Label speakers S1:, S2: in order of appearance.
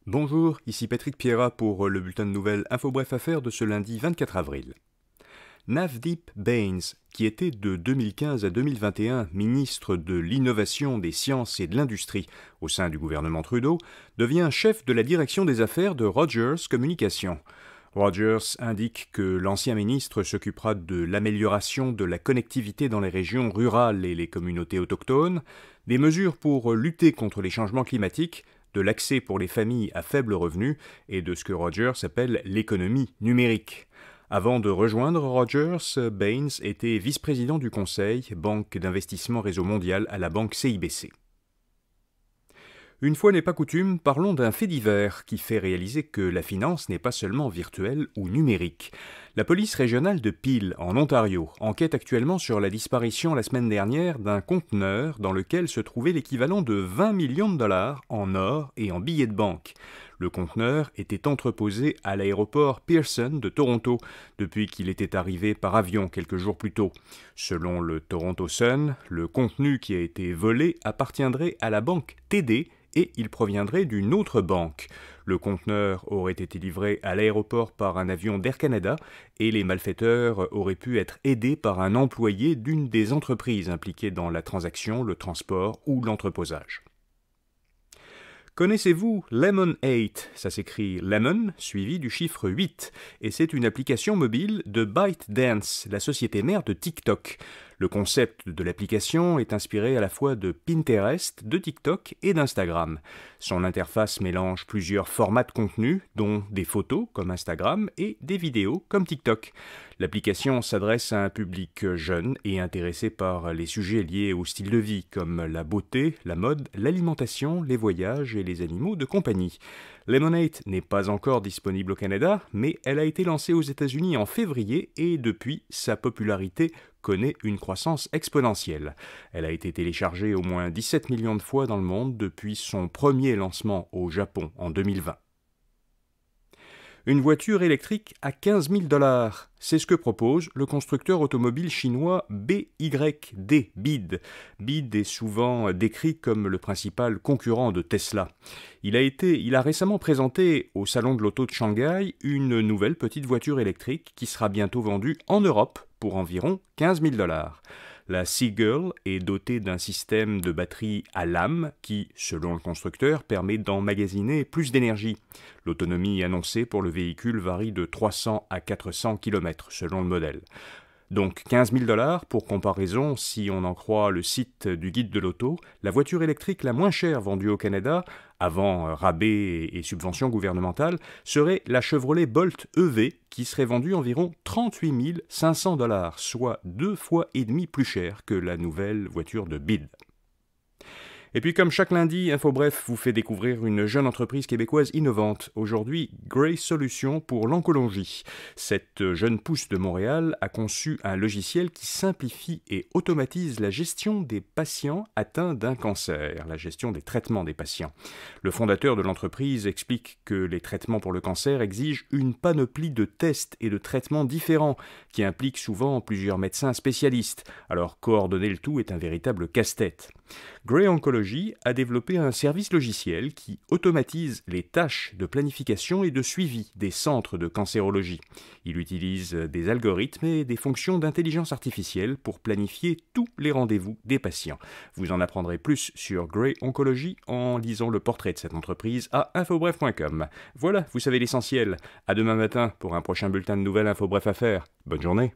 S1: Bonjour, ici Patrick Pierrat pour le bulletin de nouvelles InfoBref Affaires de ce lundi 24 avril. Navdeep Bains, qui était de 2015 à 2021 ministre de l'Innovation, des Sciences et de l'Industrie au sein du gouvernement Trudeau, devient chef de la direction des affaires de Rogers Communications. Rogers indique que l'ancien ministre s'occupera de l'amélioration de la connectivité dans les régions rurales et les communautés autochtones, des mesures pour lutter contre les changements climatiques, de l'accès pour les familles à faible revenu et de ce que Rogers appelle l'économie numérique. Avant de rejoindre Rogers, Bains était vice-président du Conseil, banque d'investissement réseau mondial à la banque CIBC. Une fois n'est pas coutume, parlons d'un fait divers qui fait réaliser que la finance n'est pas seulement virtuelle ou numérique. La police régionale de Peel, en Ontario, enquête actuellement sur la disparition la semaine dernière d'un conteneur dans lequel se trouvait l'équivalent de 20 millions de dollars en or et en billets de banque. Le conteneur était entreposé à l'aéroport Pearson de Toronto, depuis qu'il était arrivé par avion quelques jours plus tôt. Selon le Toronto Sun, le contenu qui a été volé appartiendrait à la banque TD, et il proviendrait d'une autre banque. Le conteneur aurait été livré à l'aéroport par un avion d'Air Canada et les malfaiteurs auraient pu être aidés par un employé d'une des entreprises impliquées dans la transaction, le transport ou l'entreposage. Connaissez-vous Lemon8? Ça s'écrit Lemon, suivi du chiffre 8, et c'est une application mobile de ByteDance, la société mère de TikTok. Le concept de l'application est inspiré à la fois de Pinterest, de TikTok et d'Instagram. Son interface mélange plusieurs formats de contenu, dont des photos comme Instagram et des vidéos comme TikTok. L'application s'adresse à un public jeune et intéressé par les sujets liés au style de vie, comme la beauté, la mode, l'alimentation, les voyages et les animaux de compagnie. Lemon8 n'est pas encore disponible au Canada, mais elle a été lancée aux États-Unis en février et depuis, sa popularité connaît une croissance exponentielle. Elle a été téléchargée au moins 17 millions de fois dans le monde depuis son premier lancement au Japon en 2020. Une voiture électrique à 15 000 $. C'est ce que propose le constructeur automobile chinois BYD, BYD. BYD est souvent décrit comme le principal concurrent de Tesla. Il a récemment présenté au Salon de l'Auto de Shanghai une nouvelle petite voiture électrique qui sera bientôt vendue en Europe pour environ 15 000 $. La Seagull est dotée d'un système de batterie à lame qui, selon le constructeur, permet d'emmagasiner plus d'énergie. L'autonomie annoncée pour le véhicule varie de 300 à 400 km selon le modèle. Donc 15 000 $, pour comparaison, si on en croit le site du guide de l'auto, la voiture électrique la moins chère vendue au Canada, avant rabais et subventions gouvernementales, serait la Chevrolet Bolt EV, qui serait vendue environ 38 500 $, soit 2,5 fois plus cher que la nouvelle voiture de BYD. Et puis comme chaque lundi, InfoBref vous fait découvrir une jeune entreprise québécoise innovante. Aujourd'hui, Grey Solutions pour l'oncologie. Cette jeune pousse de Montréal a conçu un logiciel qui simplifie et automatise la gestion des patients atteints d'un cancer, la gestion des traitements des patients. Le fondateur de l'entreprise explique que les traitements pour le cancer exigent une panoplie de tests et de traitements différents qui impliquent souvent plusieurs médecins spécialistes. Alors coordonner le tout est un véritable casse-tête. Grey Oncology a développé un service logiciel qui automatise les tâches de planification et de suivi des centres de cancérologie. Il utilise des algorithmes et des fonctions d'intelligence artificielle pour planifier tous les rendez-vous des patients. Vous en apprendrez plus sur Grey Oncology en lisant le portrait de cette entreprise à infobref.com. Voilà, vous savez l'essentiel. À demain matin pour un prochain bulletin de nouvelles InfoBref Affaires. Bonne journée.